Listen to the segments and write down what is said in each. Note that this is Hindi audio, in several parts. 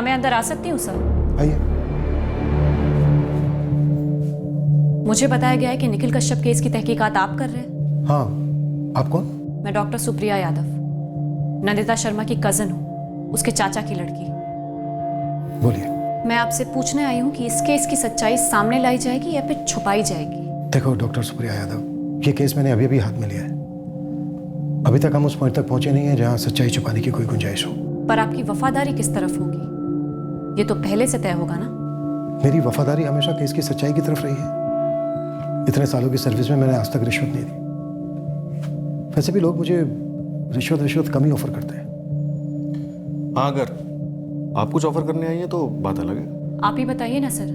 क्या मैं अंदर आ सकती हूँ सर? आइए। मुझे बताया गया है कि निखिल कश्यप केस की तहकीकात आप कर रहे हैं। हाँ, आप कौन? मैं डॉक्टर सुप्रिया यादव, नंदिता शर्मा की कजन हूँ, उसके चाचा की लड़की। बोलिए। मैं आपसे पूछने आई हूँ कि इस केस की सच्चाई सामने लाई जाएगी या फिर छुपाई जाएगी? देखो डॉक्टर सुप्रिया यादव, ये केस मैंने अभी हाथ में लिया है। अभी तक हम उस पॉइंट तक पहुंचे नहीं हैं जहां सच्चाई छुपाने की कोई गुंजाइश हो। पर आपकी वफादारी किस तरफ होगी, ये तो पहले से तय होगा ना? मेरी वफादारी हमेशा केस की सच्चाई की तरफ रही है। इतने सालों की सर्विस में मैंने आज तक रिश्वत नहीं दी। वैसे भी लोग मुझे रिश्वत कम ही ऑफर करते हैं। हाँ, अगर आप कुछ ऑफर करने आई हैं तो बात अलग है। आप ही बताइए ना सर,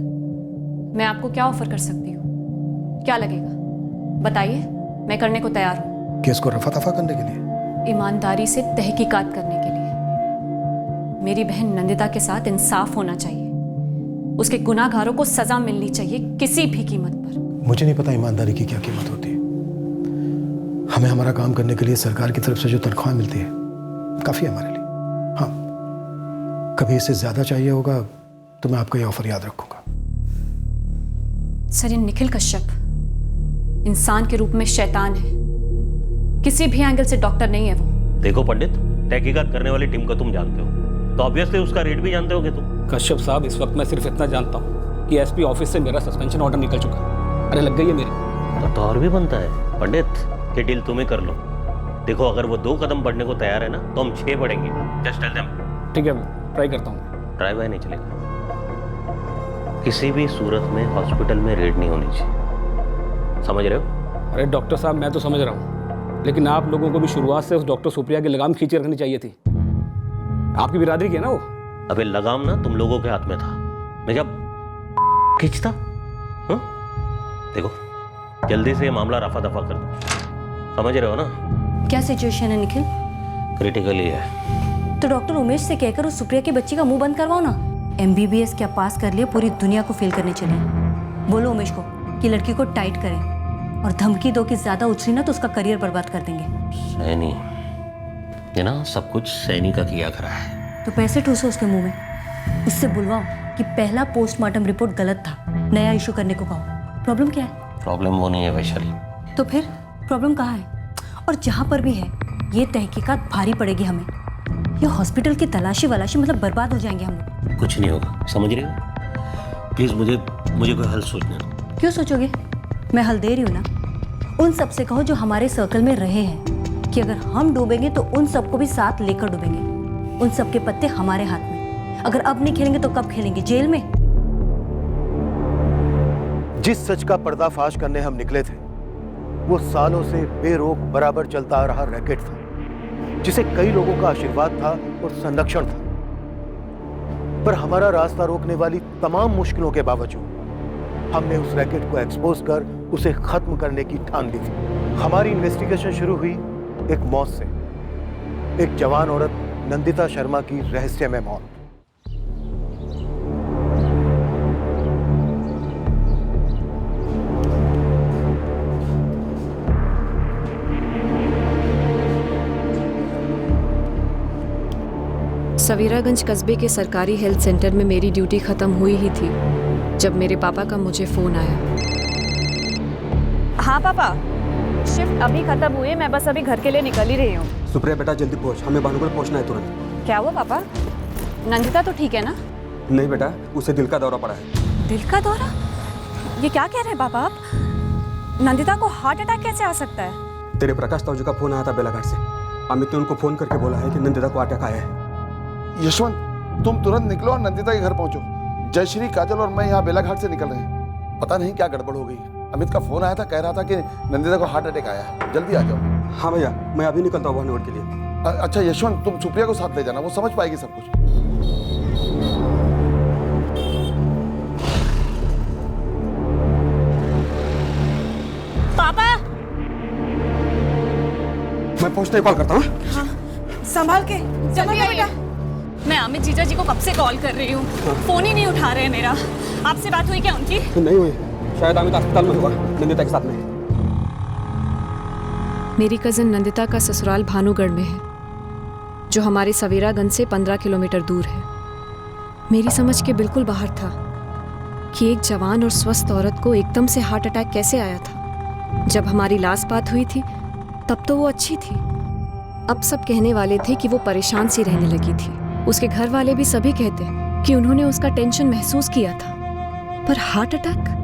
मैं आपको क्या ऑफर कर सकती हूँ? क्या लगेगा बताइए, मैं करने को तैयार हूँ। केस को रफा दफा करने के लिए? ईमानदारी से तहकीकात करने के लिए। मेरी बहन नंदिता के साथ इंसाफ होना चाहिए, उसके गुनाहगारों को सजा मिलनी चाहिए किसी भी कीमत पर। मुझे नहीं पता ईमानदारी की क्या कीमत होती है। हमें हमारा काम करने के लिए सरकार की तरफ से जो तनख्वाह मिलती है काफी है हमारे लिए। हाँ, कभी इससे ज्यादा चाहिए होगा तो मैं आपका ये ऑफर याद रखूंगा। सर, ये निखिल कश्यप इंसान के रूप में शैतान है, किसी भी एंगल से डॉक्टर नहीं है वो। देखो पंडित, तहकीकात करने वाली टीम को तुम जानते हो तो ऑब्वियसली उसका रेट भी जानते होगे तुम। कश्यप साहब, इस वक्त मैं सिर्फ इतना जानता हूँ कि एसपी ऑफिस से मेरा सस्पेंशन ऑर्डर निकल चुका है। अरे लग गई है मेरी। तो और भी बनता है पंडित, ये डील तुम ही कर लो। देखो, अगर वो 2 कदम बढ़ने को तैयार है ना तो हम 6 बढ़ेंगे। Just tell them. ठीक है, ट्राई करता हूँ। ट्राई बाय नहीं चलेगा। किसी भी सूरत में हॉस्पिटल में रेड नहीं होनी चाहिए, समझ रहे हो? अरे डॉक्टर साहब, मैं तो समझ रहा हूँ, लेकिन आप लोगों को भी शुरुआत से उस डॉक्टर सुप्रिया की लगाम खींचे रखनी चाहिए थी। आपकी बिरादरी की है ना वो। अबे लगाम ना तुम लोगों के हाथ में था, मैं जब खींचता। देखो, जल्दी से ये मामला रफा दफा कर दो, समझ रहे हो ना? क्या सिचुएशन है निखिल? क्रिटिकली है। तो डॉक्टर उमेश से कहकर उस सुप्रिया की बच्ची का मुंह बंद करवाओ ना। MBBS क्या पास कर लिया, पूरी दुनिया को फेल करने चली। बोलो उमेश को कि लड़की को टाइट करें और धमकी दो कि ज्यादा उछली ना तो उसका करियर बर्बाद कर देंगे। सैनी, ये ना सब कुछ सैनी का किया करा है। तो पैसे ठूसो उसके मुंह में, उससे बुलवाओ कि पहला पोस्टमार्टम रिपोर्ट गलत था, नया इशू करने को कहो। प्रॉब्लम क्या है? प्रॉब्लम वो नहीं है वैशाली। तो फिर प्रॉब्लम कहाँ है? और जहाँ पर भी है ये तहकीकात भारी पड़ेगी हमें। ये हॉस्पिटल की तलाशी वलाशी मतलब बर्बाद हो जाएंगे हम लोग। कुछ नहीं होगा, समझ रहे हो? प्लीज मुझे कोई हल सोचने दो। क्यों सोचोगे? मैं हल दे रही हूँ ना। उन सब से कहो जो हमारे सर्कल में रहे हैं कि अगर हम डूबेंगे तो उन सबको भी साथ लेकर डूबेंगे। उन सब के पत्ते हमारे हाथ में। अगर अब नहीं खेलेंगे तो कब खेलेंगे? जेल में। जिस सच का पर्दाफाश करने हम निकले थे वो सालों से बेरोक बराबर चलता आ रहा रैकेट था, जिसे कई लोगों का आशीर्वाद था और संरक्षण था। पर हमारा रास्ता रोकने वाली तमाम मुश्किलों के बावजूद हमने उस रैकेट को एक्सपोज कर उसे खत्म करने की ठान ली थी। हमारी इन्वेस्टिगेशन शुरू हुई एक मौत से, एक जवान औरत नंदिता शर्मा की रहस्यमय मौत। सवेरागंज कस्बे के सरकारी हेल्थ सेंटर में मेरी ड्यूटी खत्म हुई ही थी जब मेरे पापा का मुझे फोन आया। हाँ पापा, शिफ्ट अभी खत्म हुई है, मैं बस अभी घर के लिए निकल ही रही हूँ। सुप्रिया बेटा जल्दी पहुँच, हमें भानुगढ़ पहुँचना है तुरंत। क्या हुआ पापा? नंदिता तो ठीक है ना? नहीं बेटा, उसे दिल का दौरा पड़ा है। दिल का दौरा? ये क्या कह रहे हैं पापा आप? नंदिता को हार्ट अटैक कैसे आ सकता है? तेरे प्रकाश ताऊ जी का फोन आया था बेलाघाट से। अमित ने उनको फोन करके बोला है कि नंदिता को अटैक आया है। यशवंत, तुम तुरंत निकलो और नंदिता के घर पहुंचो। जयश्री, काजल और मैं यहाँ बेलाघाट से निकल रहे हैं। पता नहीं क्या गड़बड़ हो गई। अमित का फोन आया था, कह रहा था कि नंदिता को हार्ट अटैक आया है, जल्दी आ जाओ। हाँ भैया, मैं अभी निकलता हूँ भानुगढ़ के लिए। अच्छा यशवंत, तुम सुप्रिया को साथ ले जाना, वो समझ पाएगी सब कुछ। पापा, मैं पहुँचते ही कॉल करता हूँ। हाँ, संभाल के जल्दी बेटा। मैं अमित जीजा जी को कब से कॉल कर रही हूँ, फोन ही नहीं उठा रहे हैं मेरा। आपसे बात हुई क्या उनकी? नहीं हुई, शायद अमित अस्पताल में हुआ नंदिता के साथ में। मेरी कजन नंदिता का ससुराल भानुगढ़ में है, जो हमारे सवेरागंज से 15 किलोमीटर दूर है। मेरी समझ के बिल्कुल बाहर था कि एक जवान और स्वस्थ औरत को एकदम से हार्ट अटैक कैसे आया था। जब हमारी लास्ट बात हुई थी तब तो वो अच्छी थी। अब सब कहने वाले थे कि वो परेशान सी रहने लगी थी। उसके घर वाले भी सभी कहते कि उन्होंने उसका टेंशन महसूस किया था, पर हार्ट अटैक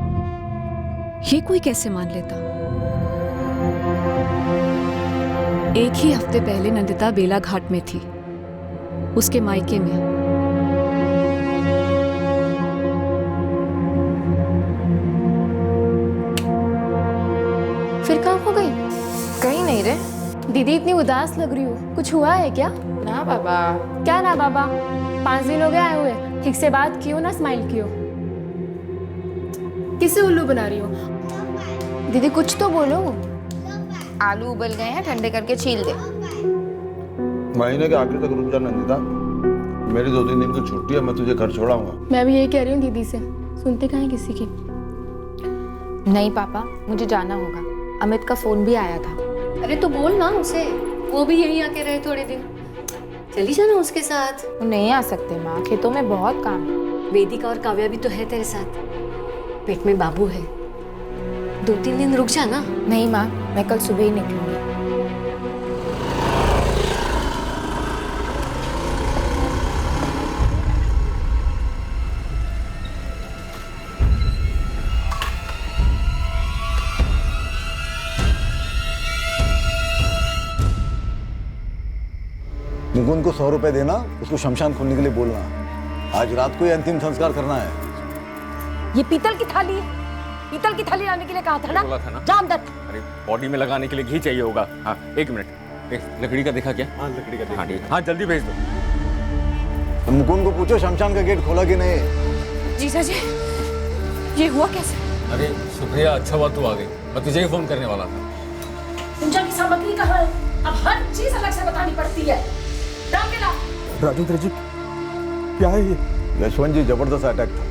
ये कोई कैसे मान लेता। एक ही हफ्ते पहले नंदिता बेला घाट में थी, उसके मायके में। फिर कहाँ हो गई? कहीं नहीं रे। दीदी इतनी उदास लग रही हो, कुछ हुआ है क्या? ना बाबा। क्या ना बाबा? 5 दिन हो गए आए हुए, ठीक से बात कियो ना, स्माइल कियो। किसे उल्लू बना रही हो? दीदी कुछ तो बोलो। आलू उबल गए हैं, ठंडे करके छील दे। महीने के आखिर तक रुक जा नंदिता, मेरी 2-3 दिन की छुट्टी है, मैं तुझे घर छोड़ाऊंगा। मैं भी यही कह रही हूँ दीदी से, सुनते कहाँ हैं किसी की। नहीं पापा, मुझे जाना होगा। अमित का फोन भी आया था। अरे तो बोल ना उसे, वो भी यहीं आके रहे थोड़े दिन, चली जाना उसके साथ। वो नहीं आ सकते माँ, खेतों में बहुत काम है। वेदिका और काव्या भी तो है तेरे साथ, पेट में बाबू है, 2-3 दिन रुक जाना। नहीं माँ, मैं कल सुबह ही निकलूंगी। मुकुंद को 100 रुपए देना, उसको शमशान खोलने के लिए बोलना। आज रात को ही अंतिम संस्कार करना है। ये पीतल की थाली, पीतल की थाली लाने के लिए कहा था ना? बोला था ना। जा अंदर। अरे बॉडी में लगाने के लिए घी चाहिए होगा। हाँ 1 मिनट, लकड़ी का देखा क्या? हाँ लकड़ी का देखा। हाँ ठीक, हाँ जल्दी भेज दो। तो मुकुंद को पूछो शमशान का गेट खोला कि नहीं। जीजा जी, ये हुआ कैसे? अरे सुप्रिया, अच्छा हुआ तू आ गई, मैं तुझे ही फोन करने वाला था। पूजा की सामग्री कहाँ है? अब हर चीज अलग से बतानी पड़ती है। राजेंद्र जी क्या है ये? यशवंत जी, जबरदस्त अटैक था,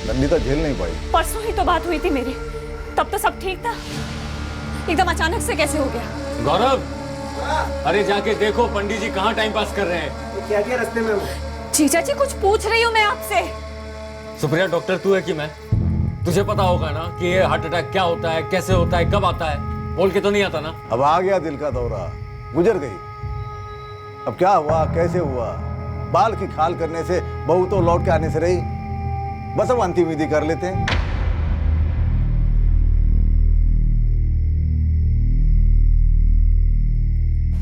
नंदिता झेल नहीं पाई। परसों ही तो बात हुई थी मेरी, तब तो सब ठीक था, एकदम अचानक से कैसे हो गया? गौरव, अरे जाके देखो पंडित जी कहाँ टाइम पास कर रहे हैं। क्या किया रास्ते में? जीजा जी कुछ पूछ रही हूँ मैं आपसे। सुप्रिया, डॉक्टर तू है कि मैं? तुझे पता होगा ना कि ये हार्ट अटैक क्या होता है, कैसे होता है, कब आता है? बोल के तो नहीं आता ना? अब आ गया दिल का दौरा, गुजर गई। अब क्या हुआ, कैसे हुआ? बाल की खाल करने से बहू तो लौट के आने से रही। बस अब अंतिम विधि कर लेते हैं।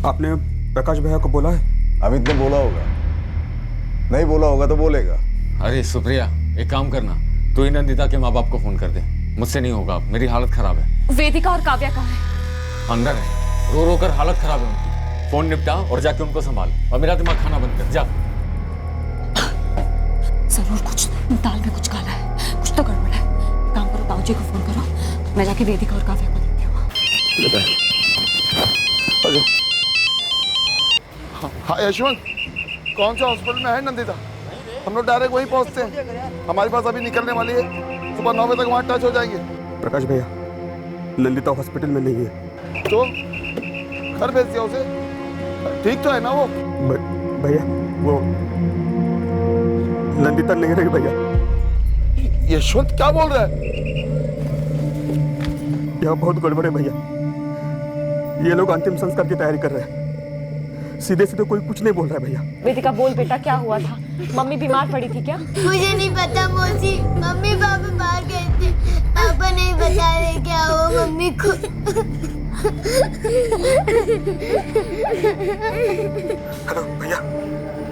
आपने प्रकाश भैया को बोला है? अमित ने बोला होगा, नहीं बोला होगा तो बोलेगा। अरे सुप्रिया, एक काम करना, तू ही नंदिता के माँ बाप को फोन कर दे। मुझसे नहीं होगा, मेरी हालत खराब है। वेदिका और काव्या कहाँ है? अंदर है, रो रो कर हालत खराब है उनकी। फोन निपटा और जाके उनको संभाल, और मेरा दिमाग खाना बंद कर। जा। जरूर कुछ दाल में कुछ काला है, कुछ तो गड़बड़ है। काम करो, ताऊजी को फोन करो, मैं जाके वेदिका और काव्या को देखती हूँ। हाँ यशवंत, कौन सा हॉस्पिटल में है नंदिता? हम लोग डायरेक्ट वहीं पहुंचते हैं, हमारी पास अभी निकलने वाली है, सुबह 9 बजे तक वहाँ टच हो जाएंगे। प्रकाश भैया, नंदिता हॉस्पिटल में नहीं है। तो घर भेज दिया उसे, ठीक तो है ना वो? भैया वो नंदिता नहीं रही भैया। यशवंत क्या बोल रहा है? यहाँ बहुत गड़बड़ है भैया, ये लोग अंतिम संस्कार की तैयारी कर रहे हैं। सीधे सीधे कोई कुछ नहीं बोल रहा है भैया। वेदिका बोल बेटा, क्या हुआ था? मम्मी बीमार पड़ी थी क्या? मुझे नहीं पता मौसी, मम्मी पापा बाहर गए थे, पापा नहीं बता रहे क्या हुआ मम्मी को। हेलो भैया,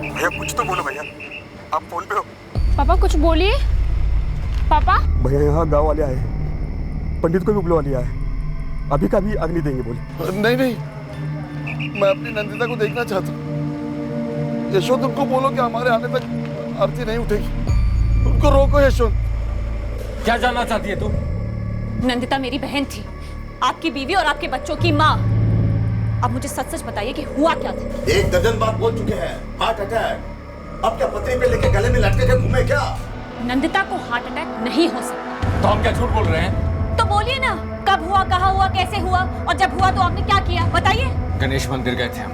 भैया कुछ तो बोलो भैया, आप फोन पे हो? पापा कुछ बोलिए। पापा भैया यहाँ गांव वाले आए हैं, पंडित को भी बुलवा लिया है, अभी का भी अग्नि देंगे बोले। नहीं नहीं, मैं अपनी नंदिता को देखना चाहता हूँ। यशवंत, उनको बोलो कि हमारे आने तक आरती नहीं उठेगी, उनको रोको। यशवंत, क्या जानना चाहती है तू? नंदिता मेरी बहन थी, आपकी बीवी और आपके बच्चों की माँ। अब मुझे सच सच बताइए कि हुआ क्या था? 1 दर्जन बार बोल चुके हैं, हार्ट अटैक। अब क्या पतरी पे लेके गले में लटके के घूमे क्या? नंदिता को हार्ट अटैक नहीं हो सकता। तो हम क्या झूठ बोल रहे हैं? तो बोलिए ना, कब हुआ, कहाँ हुआ, कैसे हुआ, और जब हुआ तो आपने क्या किया, बताइए। गणेश मंदिर गए थे हम,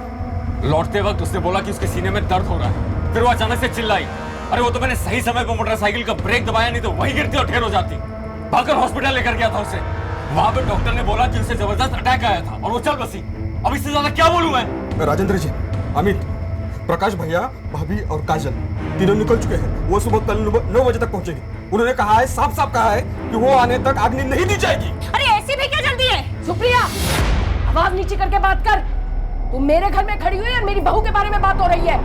लौटते वक्त उसने बोला कि उसके सीने में दर्द हो रहा है, फिर वो अचानक से चिल्लाई, अरे वो तो मैंने सही समय पर मोटरसाइकिल का ब्रेक दबाया, नहीं तो वहीं गिरती और ढेर हो जाती। भागकर हॉस्पिटल लेकर गया था उसे। वहां पे डॉक्टर ने बोला जिनसे जबरदस्त अटैक आया था और वो चल बसी। अब इससे ज्यादा क्या बोलूं मैं? राजेंद्र जी, अमित, प्रकाश भैया, भाभी और काजल तीनों निकल चुके हैं। वो सुबह कल 9 बजे तक पहुंचेंगे। उन्होंने कहा है, साफ साफ कहा है कि वो आने तक आग नहीं दी जाएगी। अरे ऐसी भी क्या जल्दी है? सुप्रिया, आवाज नीचे करके बात कर। तुम मेरे घर में खड़ी हुई और मेरी बहू के बारे में बात हो रही है।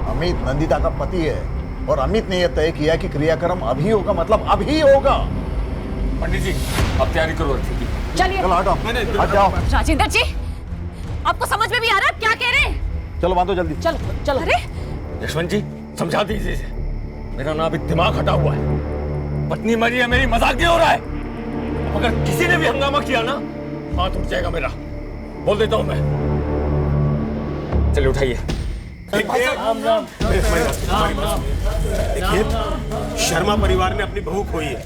अमित नंदिता का पति है और अमित ने यह तय किया कि क्रियाक्रम अभी होगा, मतलब अभी होगा। पंडित जी, अब तैयारी करो। चलिए हट जाओ। राजेंद्र जी, आपको समझ में भी आ रहा है क्या कह रहे हैं? चलो बांधो जल्दी। चलो चलो। अरे यशवंत जी, समझा दीजिए इसे। मेरा ना अभी दिमाग हटा हुआ है। पत्नी मरी है मेरी, मजाक नहीं हो रहा है। अगर किसी ने भी हंगामा किया ना, हाथ उठ जाएगा मेरा, बोल देता हूं मैं। चलिए उठाइए। देखिए, शर्मा परिवार ने अपनी बहू खोई है।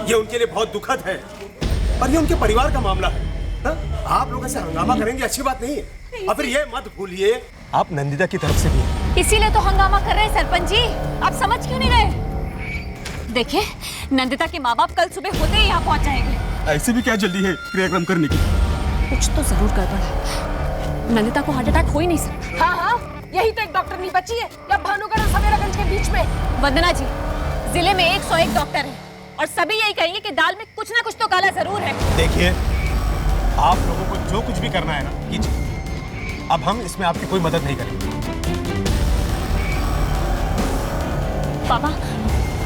ये उनके लिए बहुत दुखद है और ये उनके परिवार का मामला है। हा? आप लोग ऐसे हंगामा करेंगे अच्छी बात नहीं है। और फिर ये मत भूलिए, आप नंदिता की तरफ से भी हैं। इसीलिए तो हंगामा कर रहे हैं सरपंच जी। आप समझ क्यों नहीं रहे? देखिए, नंदिता के माँ बाप कल सुबह होते ही यहाँ पहुँच जाएंगे। ऐसे भी क्या जल्दी है क्रियाक्रम करने की? कुछ तो जरूर गड़बड़ है। नंदिता को हार्ट अटैक हो ही नहीं सकता। हाँ, यही तो एक डॉक्टर नहीं बची है या भानुगढ़ और सवेरागंज के बीच में। वंदना जी, जिले में 101 डॉक्टर हैं और सभी यही कहेंगे कि दाल में कुछ ना कुछ तो काला जरूर है। देखिए, आप लोगों को जो कुछ भी करना है ना, कीजिए। अब हम इसमें आपकी कोई मदद नहीं करेंगे। पापा,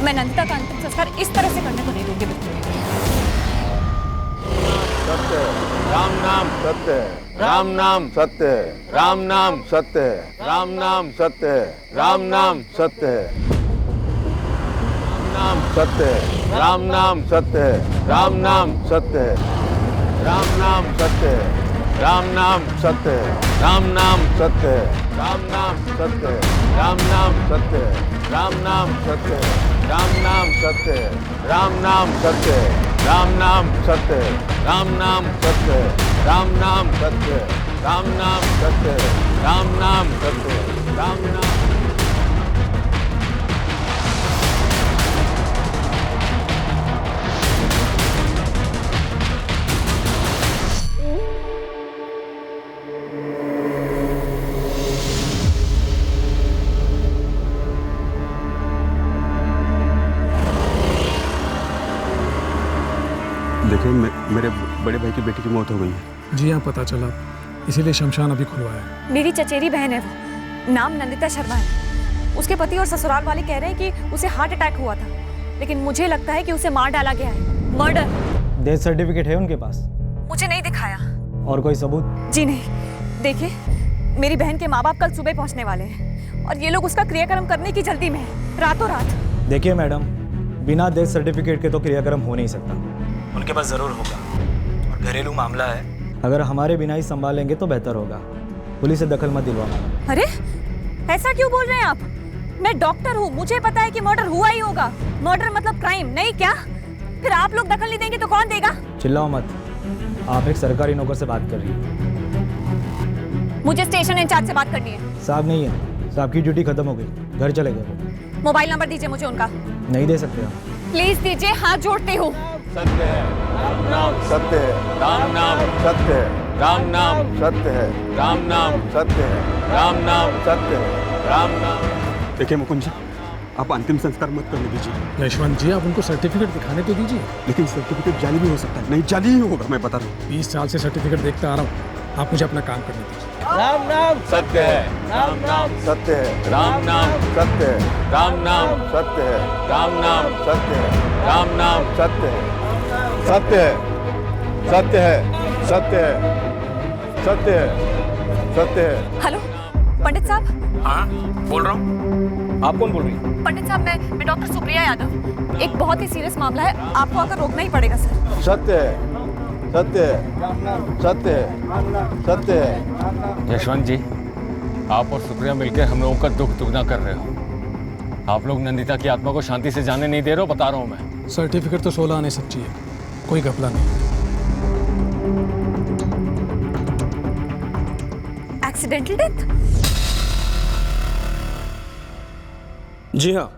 मैं नंदिता का अंतिम संस्कार इस तरह से करने को नहीं दूंगी बिल्कुल। सत्य राम नाम सत्य, राम नाम सत्य, राम नाम सत्य, राम नाम सत्य, राम नाम सत्य, राम सत्य, राम नाम सत्य, राम नाम सत्य, राम नाम सत्य, राम नाम सत्य, राम नाम सत्य, राम नाम सत्य, राम नाम सत्य, राम नाम सत्य, राम नाम सत्य, राम नाम सत्य, राम नाम सत्य, राम नाम सत्य, राम नाम सत्य, राम नाम सत्य, राम नाम सत्य, राम नाम। देखिए, मेरे बड़े भाई की बेटी की मौत हो गई है। जी हाँ, पता चला, इसीलिए शमशान अभी खुलवाया है। मेरी चचेरी बहन है वो, नाम नंदिता शर्मा है। उसके पति और ससुराल वाले कह रहे हैं कि उसे हार्ट अटैक हुआ था, लेकिन मुझे लगता है कि उसे मार डाला गया है। मर्डर। डेथ सर्टिफिकेट है उनके पास? मुझे नहीं दिखाया। और कोई सबूत? जी नहीं। देखिए, मेरी बहन के माँ बाप कल सुबह पहुँचने वाले हैं और ये लोग उसका क्रियाक्रम करने की जल्दी में है, रातों रात। देखिए मैडम, बिना डेथ सर्टिफिकेट के तो क्रियाक्रम हो नहीं सकता। उनके पास जरूर होगा और घरेलू मामला है। अगर हमारे बिना ही संभालेंगे तो बेहतर होगा। पुलिस से दखल मत दिलवाना। अरे, ऐसा क्यों बोल रहे हैं आप? मैं डॉक्टर हूँ, मुझे पता है कि मर्डर हुआ ही होगा। मर्डर मतलब क्राइम, नहीं क्या? फिर आप लोग दखल नहीं देंगे तो कौन देगा? चिल्लाओ मत, आप एक सरकारी नौकर से बात कर रही हैं। मुझे स्टेशन इंचार्ज से बात करनी है। साहब नहीं है, साहब की ड्यूटी खत्म हो गई, घर चले गए वो। मोबाइल नंबर दीजिए मुझे उनका। नहीं दे सकते आप। प्लीज दीजिए, हाथ जोड़ती हूँ। सत्य है, राम नाम सत्य है, राम नाम सत्य है, राम नाम सत्य है, राम नाम सत्य है, राम नाम सत्य है, राम नाम। देखिए मुकुंद जी, आप अंतिम संस्कार मत करने दीजिए। यशवंत जी, आप उनको सर्टिफिकेट दिखाने तो दीजिए। लेकिन सर्टिफिकेट जाली भी हो सकता है। नहीं, जाली ही होगा, मैं बता रहा हूँ। 20 साल से सर्टिफिकेट देखता आ रहा हूँ। आप मुझे अपना काम करने दीजिए। राम नाम सत्य है, राम नाम सत्य है, राम नाम सत्य है, राम नाम सत्य है, राम नाम सत्य है, राम नाम सत्य है, सत्य है, सत्य है, सत्य है, सत्य है, सत्य है। हेलो पंडित साहब। हाँ, बोल रहा हूँ। आप कौन बोल रही हैं? पंडित साहब, मैं डॉक्टर सुप्रिया यादव। एक बहुत ही सीरियस मामला है, आपको आकर रोकना ही पड़ेगा सर। सत्य है, सत्य है, सत्य है, सत्य है। यशवंत जी, आप और सुप्रिया मिलकर हम लोगों का दुख दुगना कर रहे हो। आप लोग नंदिता की आत्मा को शांति से जाने नहीं दे रहे हो, बता रहा हूँ मैं। सर्टिफिकेट तो 16 आने सच्ची है, कोई घपला नहीं। Accidental death? जी हाँ,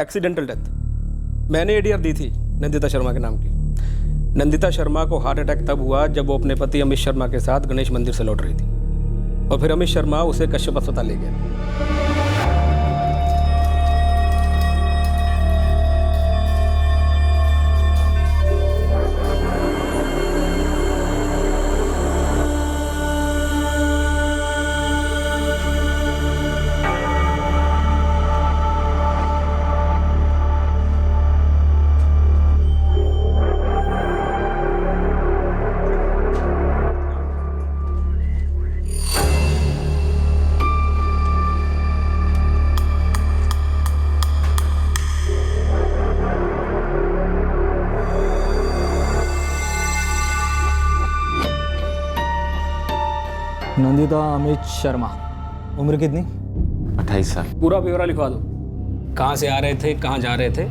एक्सीडेंटल डेथ। मैंने एडीआर दी थी नंदिता शर्मा के नाम की। नंदिता शर्मा को हार्ट अटैक तब हुआ जब वो अपने पति अमित शर्मा के साथ गणेश मंदिर से लौट रही थी और फिर अमित शर्मा उसे कश्यप अस्पताल ले गया। नंदिता अमित शर्मा, उम्र कितनी? 28 साल। पूरा ब्यौरा लिखवा दो, कहाँ से आ रहे थे, कहाँ जा रहे थे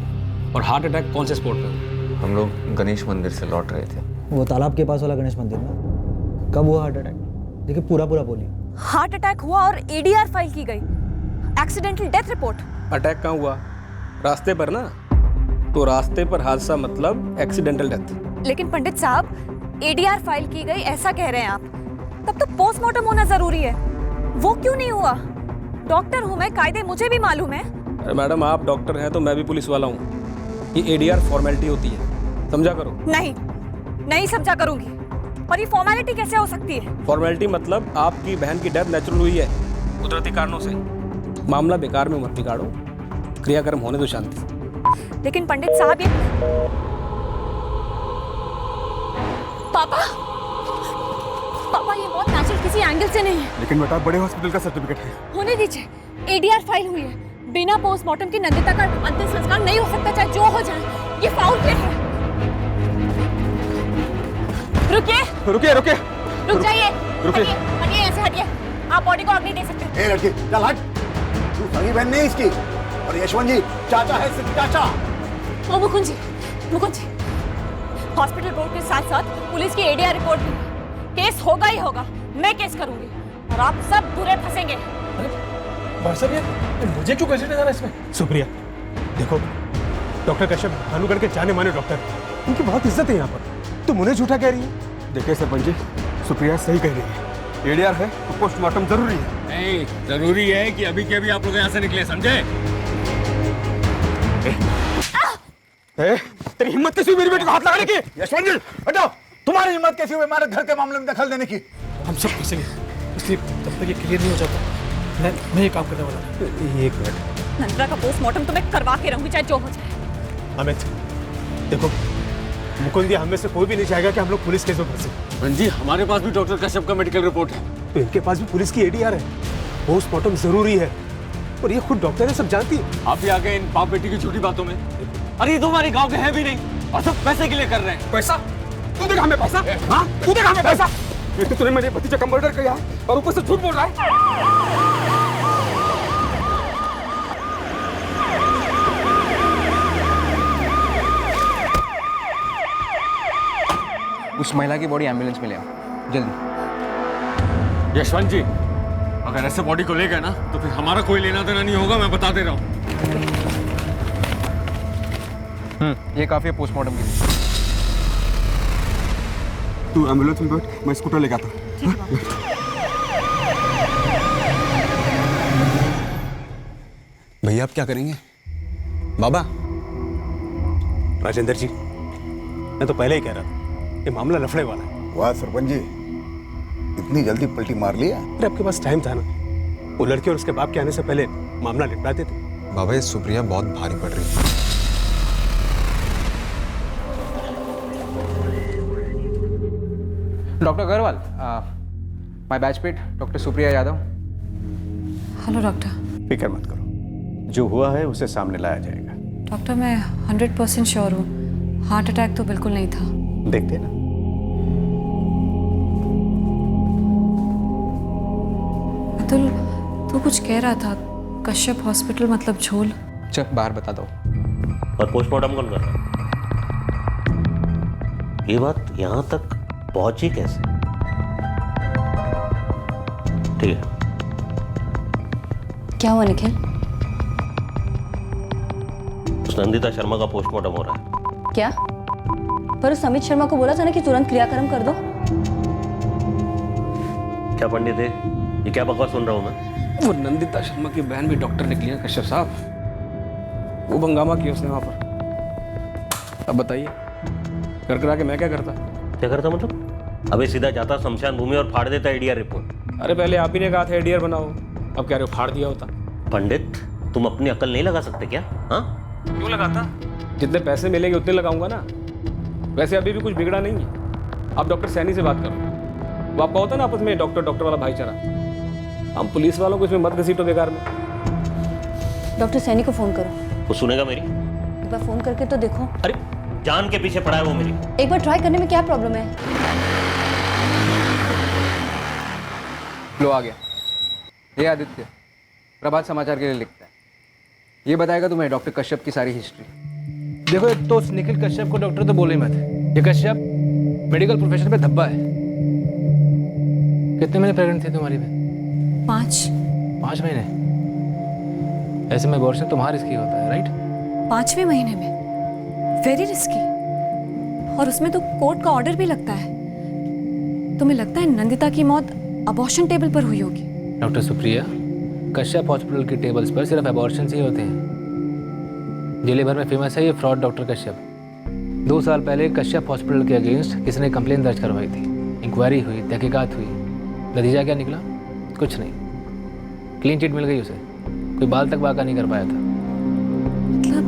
और हार्ट अटैक कौन से स्पॉट पे हुआ? हम लोग गणेश मंदिर से लौट रहे थे। वो तालाब के पास वाला गणेश मंदिर में। कब हुआ हार्ट अटैक? देखिए पूरा बोलिए। हार्ट अटैक हुआ और एडीआर फाइल की गई। Accidental death report. अटैक कहाँ हुआ? रास्ते पर ना, तो रास्ते पर हादसा मतलब एक्सीडेंटल डेथ। लेकिन पंडित साहब, एडीआर फाइल की गई ऐसा कह रहे हैं आप, तब तो पोस्टमार्टम होना जरूरी है। वो क्यों नहीं हुआ? डॉक्टर हूं मैं, कायदे मुझे भी मालूम है। अरे मैडम, आप डॉक्टर हैं तो मैं भी पुलिस वाला हूँ। ये एडीआर फॉर्मेलिटी होती है, समझा करो। नहीं समझा करूंगी। और ये फॉर्मेलिटी कैसे हो सकती है? फॉर्मेलिटी मतलब आपकी बहन की डेथ नेचुरल हुई है, कुदरती कारणों से। मामला बेकार में मत बिगाड़ो, क्रियाक्रम होने दो शांति से। लेकिन पंडित साहब, ये पापा ये मौत नेचुरल किसी एंगल से नहीं है। लेकिन बेटा, बड़े हॉस्पिटल का सर्टिफिकेट है। होने दीजिए, एडीआर फाइल हुई है। बिना पोस्टमार्टम के नंदिता का अंतिम संस्कार नहीं हो सकता, चाहे जो हो जाए। ये फाउल प्ले है। रुकिए। रुक जाइए। रुकिए। हटिए यहाँ से, हटिए। आप बॉडी को आग नहीं दे सकते। ए लड़की, चल हट। तू सगी बहन नहीं इसकी। और यशवंत जी चाचा है, सिर्फ चाचा। ओ मुकुंद जी, हॉस्पिटल रिपोर्ट के साथ साथ पुलिस की एडीआर रिपोर्ट भी। केस होगा ही होगा, मैं केस करूंगी और आप सब बुरे फंसेंगे। भाई साहब, ये मुझे क्यों कैसे जाना इसमें? सुप्रिया, देखो, डॉक्टर कश्यप भानुगढ़ के जाने माने डॉक्टर, उनकी बहुत इज्जत है यहाँ पर। तुम उन्हें झूठा कह रही है। देखिए सरपंच जी, सुप्रिया सही कह रही है। एडीआर है तो पोस्टमार्टम जरूरी है। नहीं, जरूरी है कि अभी के अभी आप लोग यहाँ से निकले, समझे? तेरी हिम्मत कैसी हुई मेरी बेटी को हाथ लगाने की? यशवंत जी हटाओ। तुम्हारी हिम्मत कैसी हुई हमारे घर के मामले में दखल देने की? हम सब फंसेंगे, इसलिए जब तक ये क्लियर नहीं हो जाता मैं ये काम करने वाला हूँ। एक मिनट। नंदिता का पोस्टमार्टम तो मैं करवा के रहूंगी, चाहे जो हो जाए। अमित, देखो, मुकुंद, हम में से कोई भी नहीं चाहेगा कि हम लोग पुलिस केस में फंसे। जी, हमारे पास भी डॉक्टर कश्यप का मेडिकल रिपोर्ट है। तो इनके पास भी पुलिस की एडीआर है। पोस्टमार्टम जरूरी है और ये खुद डॉक्टर है, सब जानती है। आप भी आ गए इन बाप बेटी की झूठी बातों में। अरे ये तो हमारे गांव के हैं भी नहीं और सब पैसे के लिए कर रहे हैं। पैसा? तू देगा हमें पैसा? हाँ, तू देगा हमें पैसा? ये तो तूने मेरे भतीजे का मर्डर किया है और ऊपर से झूठ बोल रहा है। उस महिला की बॉडी एम्बुलेंस में ले आओ जल्दी। यशवंत जी, अगर ऐसे बॉडी को ले गए ना तो फिर हमारा कोई लेना देना नहीं होगा, मैं बता दे रहा हूँ। ये काफी है पोस्टमार्टम के लिए। तू एम्बुलेंस में बैठ, मैं स्कूटर लेके आता हूँ। भैया आप क्या करेंगे? बाबा। राजेंद्र जी, मैं तो पहले ही कह रहा था, ये मामला लफड़े वाला है। वाह सरपंच जी, इतनी जल्दी पलटी मार लिया। अरे आपके पास टाइम था ना, वो लड़के और उसके बाप के आने से पहले मामला निपटाते थे। बाबा, ये सुप्रिया बहुत भारी पड़ रही है। Doctor Agarwal, my batchmate doctor Supriya Yadav. Hello doctor. फिक्र मत करो, जो हुआ है उसे सामने लाया जाएगा। डॉक्टर, मैं 100% श्योर हूँ, हार्ट अटैक तो बिल्कुल नहीं था। देखते ना। अतुल, तू कुछ कह रहा था, कश्यप हॉस्पिटल मतलब झोल। चल बाहर बता दो। और पोस्टमार्टम कौन कर रहा है? ये बात यहाँ तक पहुंची कैसे? ठीक है। क्या हुआ निखिल? उस नंदिता शर्मा का पोस्टमार्टम हो रहा है। क्या? पर उस अमित शर्मा को बोला था ना कि तुरंत क्रियाक्रम कर दो। क्या पंडित है, ये क्या बकवास सुन रहा हूँ मैं? वो नंदिता शर्मा की बहन भी डॉक्टर निकली है कश्यप साहब। वो हंगामा किया उसने वहां पर। अब बताइए कर करा के मैं क्या करता? क्या करता मतलब? अबे सीधा जाता शमशान भूमि और फाड़ देता एडीआर रिपोर्ट। अरे पहले आप ही ने कहा था एडीआर बनाओ, अब कह रहे हो फाड़ दिया होता। पंडित तुम अपनी अकल नहीं लगा सकते क्या? हाँ क्यों लगाता? जितने पैसे मिलेंगे उतने लगाऊंगा ना। वैसे अभी भी कुछ बिगड़ा नहीं है। आप डॉक्टर सैनी से बात करो, वो आपका होता है ना आपस में डॉक्टर वाला भाईचारा। हम पुलिस वालों को इसमें मत घसीटो बेकार में। डॉक्टर सैनी को फोन करो। वो सुनेगा मेरी? एक बार फोन करके तो देखो। अरे जान के पीछे पड़ा है वो मेरी। एक बार ट्राई करने में क्या प्रॉब्लम है? लो आ गया। ये आदित्य प्रभात समाचार के लिए लिखता है। ये बताएगा तुम्हें डॉक्टर कश्यप की सारी हिस्ट्री। देखो एक तो निखिल कश्यप को डॉक्टर तो बोले मत। ये कश्यप मेडिकल प्रोफेशन पे धब्बा है। कितने महीने प्रेग्नेंट थी तुम्हारी बहन? 5 महीने। ऐसे में अबॉर्शन तो रिस्की होता है, राइट? 5वें महीने में वेरी रिस्की, और उसमें तो कोर्ट का ऑर्डर भी लगता है। तुम्हें लगता है नंदिता की मौत अबॉर्शन टेबल पर हुई होगी? डॉक्टर सुप्रिया, कश्यप हॉस्पिटल के टेबल्स पर सिर्फ अबॉर्शन ही होते हैं। जिले भर में फेमस है ये फ्रॉड डॉक्टर कश्यप। 2 साल पहले कश्यप हॉस्पिटल के अगेंस्ट किसी ने कंप्लेन दर्ज करवाई थी। इंक्वायरी हुई, तहकीकात हुई, नतीजा क्या निकला? कुछ नहीं। क्लीन चिट मिल गई उसे, कोई बाल तक बाका नहीं कर पाया था। मतलब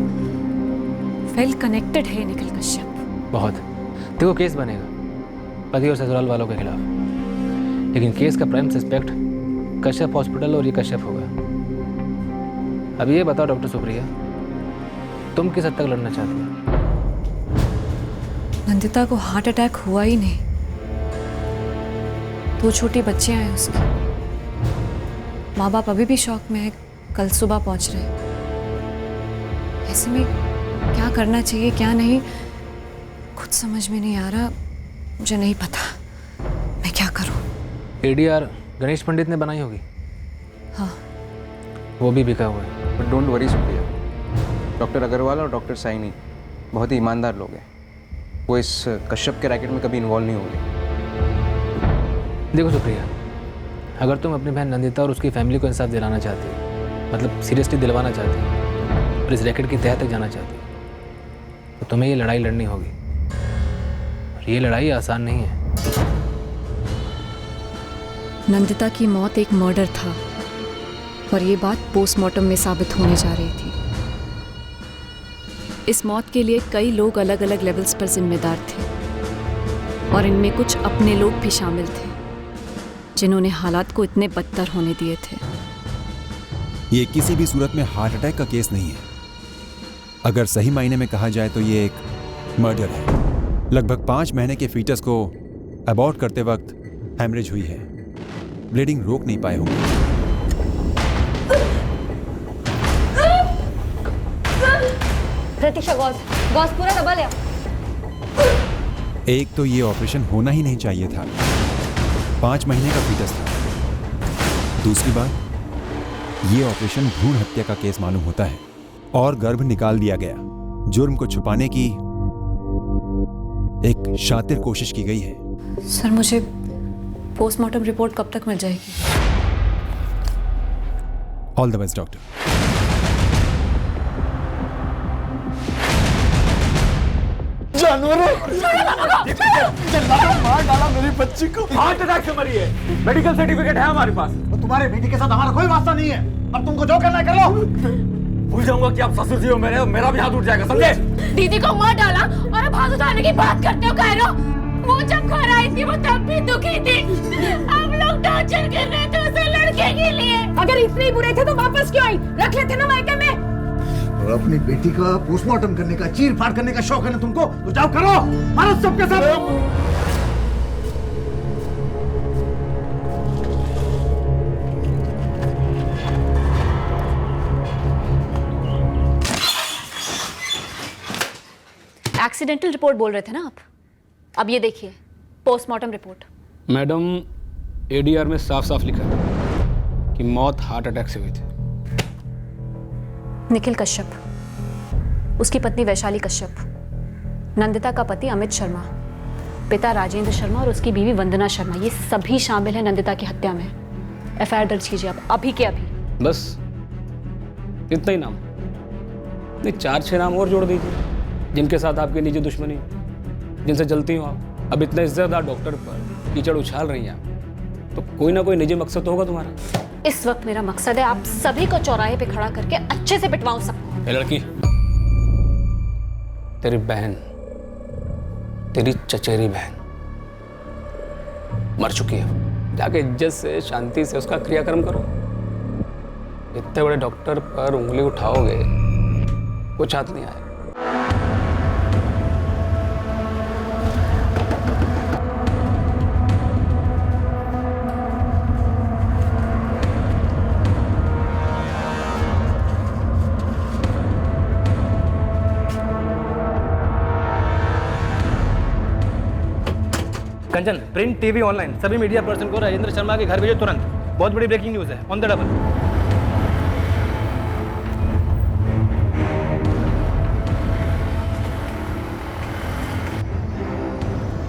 वेल कनेक्टेड है निखिल कश्यप। बहुत। देखो केस बनेगा पति और ससुराल वालों के खिलाफ, लेकिन केस का प्राइम सस्पेक्ट कश्यप हॉस्पिटल और ये कश्यप होगा। अब ये बताओ डॉक्टर सुप्रिया, तुम किस हद तक लड़ना चाहती हो? नंदिता को हार्ट अटैक हुआ ही नहीं। 2 छोटी बच्चियां हैं उसकी। माँ बाप अभी भी शौक में है, कल सुबह पहुंच रहे। ऐसे में क्या करना चाहिए क्या नहीं कुछ समझ में नहीं आ रहा। मुझे नहीं पता मैं क्या करूं। एडीआर गणेश पंडित ने बनाई होगी। हाँ वो भी बिका हुआ है। But don't worry Supriya, doctor Agarwal और डॉक्टर साइनी बहुत ही ईमानदार लोग हैं। वो इस कश्यप के रैकेट में कभी इन्वॉल्व नहीं होंगे। देखो सुप्रिया, अगर तुम अपनी बहन नंदिता और उसकी फैमिली को इंसाफ दिलाना चाहती हो, मतलब सीरियसली दिलवाना चाहती हो और इस रैकेट की तह तक जाना चाहती हो, तो तुम्हें ये लड़ाई लड़नी होगी। और ये लड़ाई आसान नहीं है। नंदिता की मौत एक मर्डर था और ये बात पोस्टमार्टम में साबित होने जा रही थी। इस मौत के लिए कई लोग अलग अलग लेवल्स पर जिम्मेदार थे और इनमें कुछ अपने लोग भी शामिल थे जिन्होंने हालात को इतने बदतर होने दिए थे। ये किसी भी सूरत में हार्ट अटैक का केस नहीं है। अगर सही मायने में कहा जाए तो ये एक मर्डर है। लगभग 5 महीने के फीटस को अबॉर्ट करते वक्त हैमरेज हुई है। ब्लीडिंग रोक नहीं पाए होंगे। प्रतीक्षा गॉस पूरा दबा लिया। एक तो ये ऑपरेशन होना ही नहीं चाहिए था। 5 महीने का फीटस था। दूसरी बात, ये ऑपरेशन भ्रूण हत्या का केस मालूम होता है और गर्भ निकाल दिया गया। जुर्म को छुपाने की एक शातिर कोशिश की गई है। सर मुझे पोस्टमार्टम रिपोर्ट कब तक मिल जाएगी? All the best doctor. जानवरों मार डाला मेरी बच्ची को। हार्ट अटैक से मरी है। मेडिकल सर्टिफिकेट है हमारे पास। तो तुम्हारे बेटी के साथ हमारा कोई वास्ता नहीं है। अब तुमको जो करना है कर लो। भूल जाऊंगा कि आप ससुर जी हो मेरे, मेरा भी हाथ उठ जाएगा, समझे? दीदी को मार डाला और अब हाथ उठाने की बात करते हो कह रहे हो? वो जब घर आई थी वो तब भी दुखी थी। हम लोग टॉर्चर कर रहे थे उसे लड़के के लिए। अगर इतने ही बुरे थे तो वापस क्यों आई? रख लेते ना मायके में। और अपनी बेटी का पोस्टमार्टम करने का, चीर फाड़ करने का शौक है ना तुमको, तो जाओ करो। मारो सबके सब। एक्सीडेंटल रिपोर्ट बोल रहे थे ना आप? अब ये देखिए पोस्टमार्टम रिपोर्ट। मैडम एडीआर में साफ साफ लिखा है कि मौत हार्ट अटैक से हुई थी। निखिल कश्यप उसकी पत्नी वैशाली कश्यप, नंदिता का पति अमित शर्मा, पिता राजेंद्र शर्मा और उसकी बीवी वंदना शर्मा, ये सभी शामिल हैं नंदिता की हत्या में। एफआईआर दर्ज कीजिए आप अभी के अभी। बस इतना ही नाम? नहीं, 4-6 नाम और जोड़ दीजिए जिनके साथ आपकी निजी दुश्मनी, जिनसे जलती हो आप। अब इतने इज्जतदार डॉक्टर पर कीचड़ उछाल रही हैं आप, तो कोई ना कोई निजी मकसद तो होगा तुम्हारा। इस वक्त मेरा मकसद है आप सभी को चौराहे पे खड़ा करके अच्छे से पिटवाऊं सबको। ए लड़की, तेरी बहन, तेरी चचेरी बहन मर चुकी है। जाके इज्जत से, शांति से उसका क्रियाक्रम करो। इतने बड़े डॉक्टर पर उंगली उठाओगे, कुछ हाथ नहीं आएगा। कंचन, प्रिंट, टीवी, ऑनलाइन सभी मीडिया पर्सन को राजेंद्र शर्मा के घर भेजो तुरंत। बहुत बड़ी ब्रेकिंग न्यूज़ है, ऑन द डबल।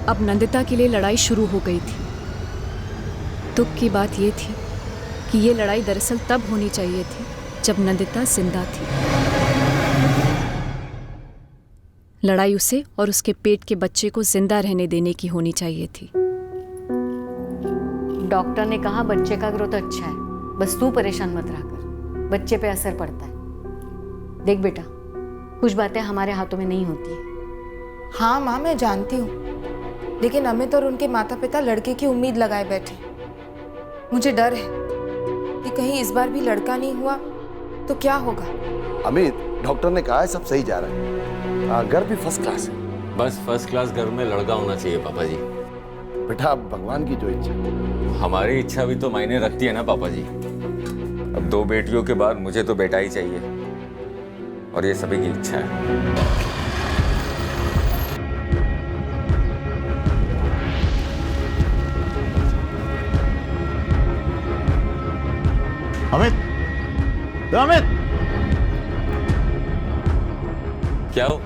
अब नंदिता के लिए लड़ाई शुरू हो गई थी। दुख की बात यह थी कि ये लड़ाई दरअसल तब होनी चाहिए थी जब नंदिता जिंदा थी। लड़ाई उसे और उसके पेट के बच्चे को जिंदा रहने देने की होनी चाहिए थी। डॉक्टर ने कहा बच्चे का ग्रोथ अच्छा है, बस तू परेशान मत रहा कर, बच्चे पे असर पड़ता है। देख बेटा, कुछ बातें हमारे हाथों में नहीं होती है। हाँ माँ, मैं जानती हूँ, लेकिन अमित और उनके माता पिता लड़के की उम्मीद लगाए बैठे। मुझे डर है कि कहीं इस बार भी लड़का नहीं हुआ तो क्या होगा। अमित, डॉक्टर ने कहा है सब सही जा रहा है, घर भी फर्स्ट क्लास है। बस फर्स्ट क्लास घर में लड़का होना चाहिए पापा जी। बेटा, अब भगवान की जो इच्छा। हमारी इच्छा भी तो मायने रखती है ना पापा जी। अब 2 बेटियों के बाद मुझे तो बेटा ही चाहिए, और ये सभी की इच्छा है। अमित, अमित, क्या हो?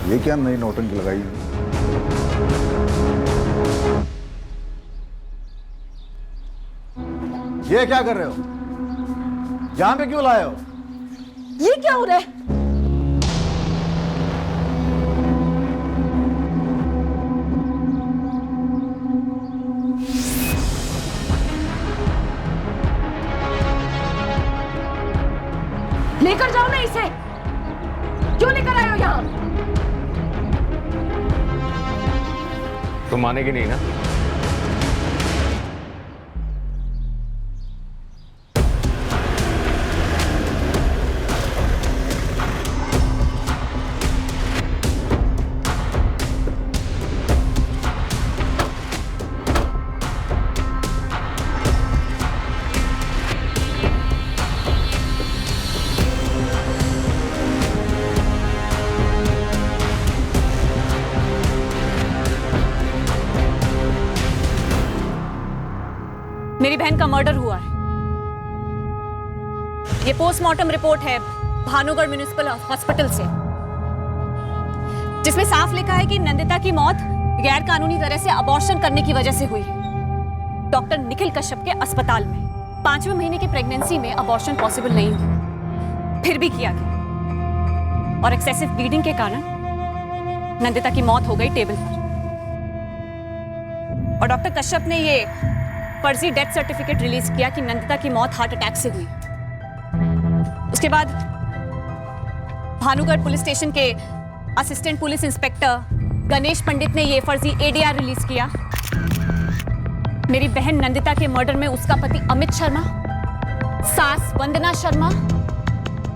ये क्या नई नौटंकी लगाई है? ये क्या कर रहे हो? यहां पे क्यों लाए हो? ये क्या हो रहा है? लेकर जाओ ना इसे। क्यों लेकर आए हो यहाँ? तुम मानेगी नहीं ना? मेरी बहन का मर्डर हुआ है। ये पोस्टमार्टम रिपोर्ट है भानुगढ़ म्युनिसिपल हॉस्पिटल से, जिसमें साफ लिखा है कि नंदिता की मौत गैर कानूनी तरह से अबॉर्शन करने की वजह से हुई है। डॉक्टर निखिल कश्यप के अस्पताल में 5वें महीने की प्रेगनेंसी में अबॉर्शन पॉसिबल नहीं हुआ, फिर भी किया गया, और एक्सेसिव ब्लीडिंग के कारण नंदिता की मौत हो गई टेबल पर। और डॉक्टर कश्यप ने ये फर्जी डेथ सर्टिफिकेट रिलीज किया कि नंदिता की मौत हार्ट अटैक से हुई। उसके बाद भानुगढ़ पुलिस स्टेशन के असिस्टेंट पुलिस इंस्पेक्टर गणेश पंडित ने यह फर्जी एडीआर रिलीज किया। मेरी बहन नंदिता के मर्डर में उसका पति अमित शर्मा, सास वंदना शर्मा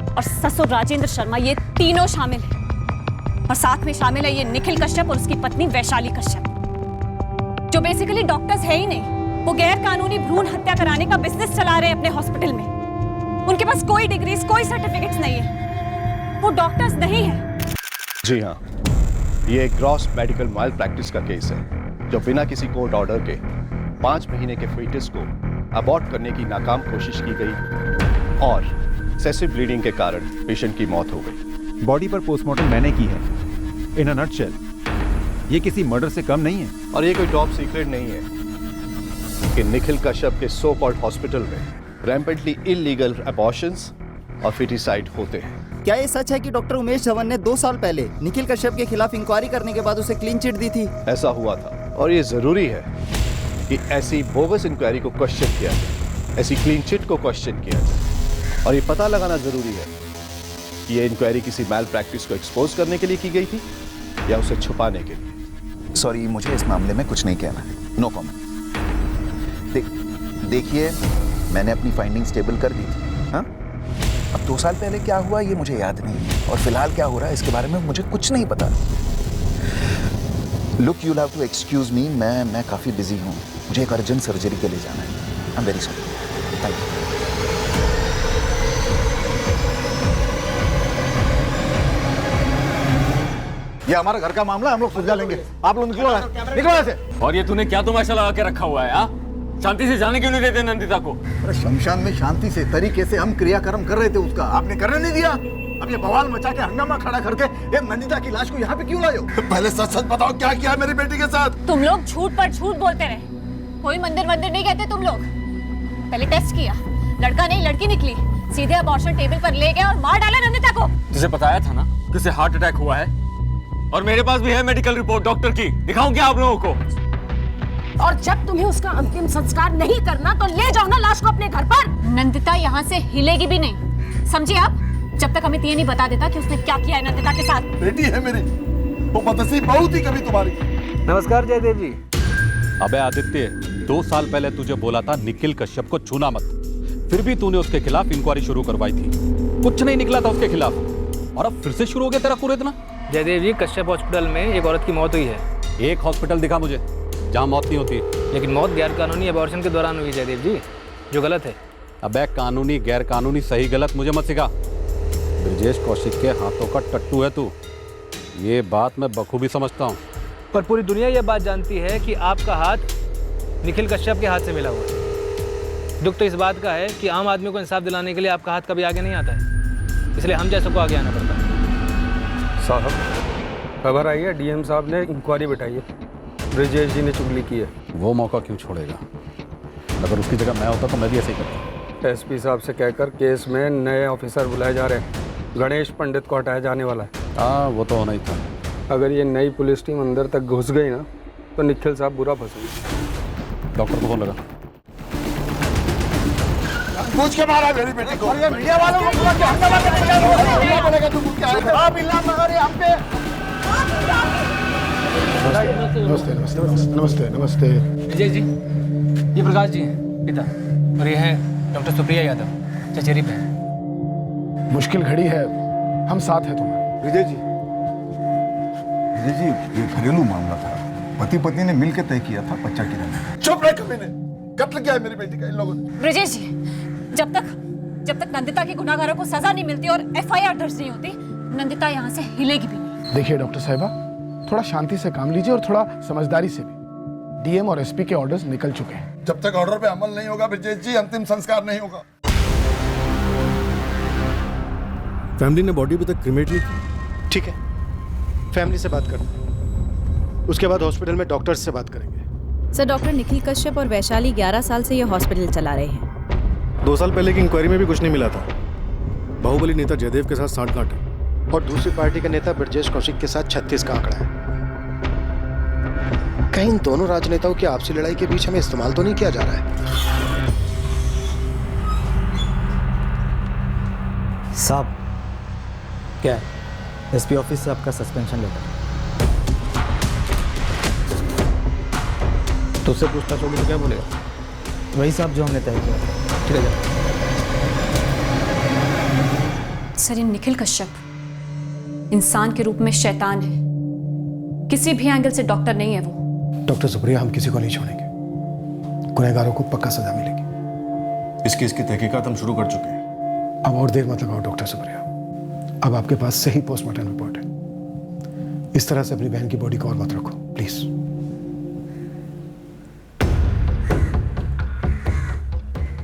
और ससुर राजेंद्र शर्मा, ये तीनों शामिल हैं। और साथ में शामिल है ये निखिल कश्यप और उसकी पत्नी वैशाली कश्यप, जो बेसिकली डॉक्टर्स है ही नहीं। वो गैर कानूनी भ्रूण हत्या कराने का बिजनेस चला रहे हैं अपने हॉस्पिटल में। उनके पास कोई डिग्रीज, कोई सर्टिफिकेट्स नहीं है, वो डॉक्टर्स नहीं है। जी हाँ, ये एक ग्रॉस मेडिकल माल प्रैक्टिस का केस है, जो बिना किसी कोर्ट ऑर्डर के 5 महीने के फीटस को अबॉर्ट करने की नाकाम कोशिश की गई और एक्सेसिव ब्लीडिंग के कारण पेशेंट की मौत हो गई। बॉडी पर पोस्टमार्टम मैंने की है। इन अ नटशेल, ये किसी मर्डर से कम नहीं है। और ये कोई टॉप सीक्रेट नहीं है कि निखिल कश्यप के सो कॉल्ड हॉस्पिटल में रैम्पेंटली इलीगल अबॉर्शंस और फिटिसाइड होते हैं। क्या ये सच है कि डॉक्टर उमेश धवन ने 2 साल पहले निखिल कश्यप के खिलाफ इंक्वायरी करने के बाद उसे क्लीन चिट दी थी? ऐसा हुआ था और ये जरूरी है कि ऐसी बोगस इंक्वायरी को क्वेश्चन किया जाए, ऐसी क्लीन चिट को क्वेश्चन किया जाए। और ये पता लगाना जरूरी है कि ये इंक्वायरी किसी मैल प्रैक्टिस को एक्सपोज करने के लिए की गई थी या उसे छुपाने के लिए। सॉरी, मुझे इस मामले में कुछ नहीं कहना है। No comment. देखिए, मैंने अपनी फाइंडिंग्स टेबल कर दी थी। हाँ, अब 2 साल पहले क्या हुआ ये मुझे याद नहीं है, और फिलहाल क्या हो रहा है इसके बारे में मुझे कुछ नहीं पता। Look, you have to excuse me, मैं काफ़ी बिजी हूँ। मुझे एक अर्जेंट सर्जरी के लिए जाना है। I am very sorry. Thank you. ये हमारा घर का मामला है, हम लोग सुलझा लेंगे। आप लोग निकलो यहाँ से। और ये तूने क्या तमाशा लगा के रखा हुआ है? हाँ, शांति से जाने क्यों नहीं देते नंदिता को? अरे शमशान में शांति से तरीके से हम क्रियाक्रम कर रहे थे उसका, आपने करने नहीं दिया। अब ये बवाल मचा के हंगामा खड़ा करके ये नंदिता की लाश को यहाँ पे क्यों लाए हो? पहले सच सच बताओ, क्या किया मेरी बेटी के साथ? तुम लोग झूठ पर झूठ बोलते रहे। कोई मंदिर नहीं कहते तुम लोग। पहले टेस्ट किया, लड़का नहीं लड़की निकली, सीधे अबॉर्शन टेबल पर ले गए और मार डाला नंदिता को। तुझे बताया था ना कि उसे हार्ट अटैक हुआ है, और मेरे पास भी है मेडिकल रिपोर्ट डॉक्टर की। दिखाऊं क्या आप लोगों को? और जब तुम्हें उसका अंतिम संस्कार नहीं करना तो ले जाओ ना लाश को अपने घर पर। नंदिता यहाँ से हिलेगी भी नहीं, समझिए आप? जब तक अमित ये नहीं बता देता कि उसने क्या किया है नंदिता के साथ। बेटी है मेरी, वो बदनसीब बहुत ही कभी तुम्हारी। नमस्कार जयदेव जी। अबे आदित्य, 2 साल पहले तुझे बोला था निखिल कश्यप को छूना मत, फिर भी तूने उसके खिलाफ इंक्वायरी शुरू करवाई थी। कुछ नहीं निकला था उसके खिलाफ, और अब फिर से शुरू हो गया तेरा कुरेदना। जयदेव जी, कश्यप हॉस्पिटल में एक औरत की मौत हुई है। एक हॉस्पिटल दिखा मुझे जहाँ मौत नहीं होती। लेकिन मौत गैर कानूनी अबॉर्शन के दौरान हुई जयदेव जी, जो गलत है। अबे कानूनी गैर कानूनी सही गलत मुझे मत सिखा। ब्रजेश कौशिक के हाथों का टट्टू है तू, ये बात मैं बखूबी समझता हूँ। पर पूरी दुनिया यह बात जानती है कि आपका हाथ निखिल कश्यप के हाथ से मिला हुआ है। दुख तो इस बात का है कि आम आदमी को इंसाफ दिलाने के लिए आपका हाथ कभी आगे नहीं आता है, इसलिए हम जैसों को आगे आना पड़ता है। साहब, खबर आई है डीएम साहब ने इंक्वायरी बैठाई है, ब्रजेश जी ने चुगली की है। वो मौका क्यों छोड़ेगा? अगर उसकी जगह मैं होता तो मैं भी ऐसे ही करता। एसपी साहब से कहकर केस में नए ऑफिसर बुलाए जा रहे हैं। गणेश पंडित को हटाया जाने वाला है। हाँ, वो तो होना ही था। अगर ये नई पुलिस टीम अंदर तक घुस गई ना तो निखिल साहब बुरा फंसेंगे। डॉक्टर को फोन लगा। पूछ के मारा मेरी बेटी को। ये मीडिया वालों को पूरा क्या हंगामा करने लगा हो? क्या बोलेगा तू? क्या है? आप इल्जाम लगा रहे हम पे। नमस्ते नमस्ते नमस्ते नमस्ते नमस्ते। विजय जी, ये प्रकाश जी हैं पिता, और ये हैं डॉक्टर सुप्रिया यादव, चचेरी बहन। मुश्किल घड़ी है, हम साथ हैं तुम्हारे। विजय जी, ये घरेलू मामला था, पति पत्नी ने मिलकर तय किया था बच्चा गिराने। चुप रहे कमीने, कत्ल किया है मेरी बेटी का इन लोगों ने। ब्रजेश जी, जब तक नंदिता के गुनाहगारों को सजा नहीं मिलती और एफआईआर दर्ज नहीं होती, नंदिता यहाँ से हिलेगी भी नहीं। देखिए डॉक्टर साहिबा, थोड़ा शांति से काम लीजिए और थोड़ा समझदारी से भी। डीएम और एसपी के ऑर्डर्स निकल चुके हैं। जब तक ऑर्डर पे अमल नहीं होगा ब्रजेश जी, अंतिम संस्कार नहीं होगा। फैमिली ने बॉडी अभी तक क्रिमेट नहीं की। ठीक है, फैमिली से बात करते हैं, उसके बाद हॉस्पिटल में डॉक्टर्स से बात करेंगे। सर, डॉक्टर निखिल कश्यप और वैशाली 11 साल से ये हॉस्पिटल चला रहे हैं। 2 साल पहले की इंक्वायरी में भी कुछ नहीं मिला था। बाहुबली नेता जयदेव के साथ सांठगांठ है, और दूसरी पार्टी का नेता ब्रजेश कौशिक के साथ 36 का आंकड़ा है। कहीं इन दोनों राजनेताओं की आपसी लड़ाई के बीच हमें इस्तेमाल तो नहीं किया जा रहा है? साहब, क्या है? एसपी ऑफिस से आपका सस्पेंशन लेटर। तो उससे पूछताछ होगी तो क्या बोलेगा? वही साहब जो हमने तय किया। ठीक है। सर, ये निखिल कश्यप इंसान के रूप में शैतान है, किसी भी एंगल से डॉक्टर नहीं है वो। डॉक्टर सुप्रिया, हम किसी को नहीं छोड़ेंगे, गुनहगारों को पक्का सजा मिलेगी। इस केस की तहकीकात हम शुरू कर चुके हैं। अब और देर मत लगाओ डॉक्टर सुप्रिया, अब आपके पास सही पोस्टमार्टम रिपोर्ट है। इस तरह से अपनी बहन की बॉडी को और मत रखो प्लीज।